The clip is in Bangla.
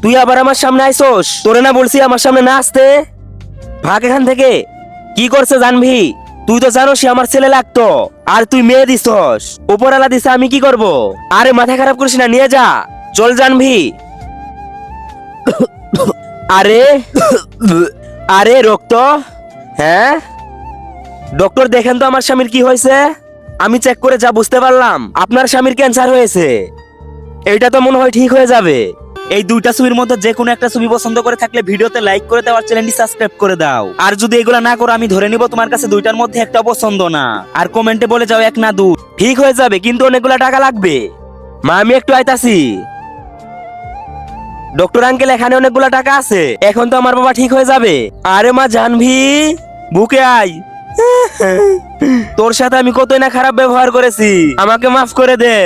তুই আবার আমার সামনে আইসোস? তোরে না বলছি আমার সামনে না আসতে? ভাগ এখান থেকে। কি করছে জানবি? তুই তো জানোস আমার ছেলে লাগতো, আর তুই মেয়ে দিছস। উপরালা দিছে, আমি কি করব? আরে মাথা খারাপ করিস না, নিয়ে যা। চল জানবি। আরে আরে রক্ত। হ্যাঁ ডক্টর, দেখেন তো আমার স্বামীর কি হয়েছে। আমি চেক করে যা বুঝতে পারলাম, আপনার স্বামীর ক্যান্সার হয়েছে। এইটা তো মনে হয় ঠিক হয়ে যাবে। এই দুইটা ছবির মধ্যে যে কোনো একটা ছবি পছন্দ করে থাকলে ভিডিওতে লাইক করে দাও আর চ্যানেলটি সাবস্ক্রাইব করে দাও। আর যদি এগুলা না করো, আমি ধরে নিব তোমার কাছে দুইটার মধ্যে একটা পছন্দ না। আর কমেন্টে বলে যাও 1 না 2। ঠিক হয়ে যাবে, কিন্তু অনেকগুলা টাকা লাগবে। মা, আমি একটু আইতাছি। ডক্টর আঙ্কেল, এখানে অনেকগুলা টাকা আছে, এখন তো আমার বাবা ঠিক হয়ে যাবে। আরে মা জানভি, বুকে আয়। তোর সাথে আমি কতই না খারাপ ব্যবহার করেছি, আমাকে মাফ করে দে।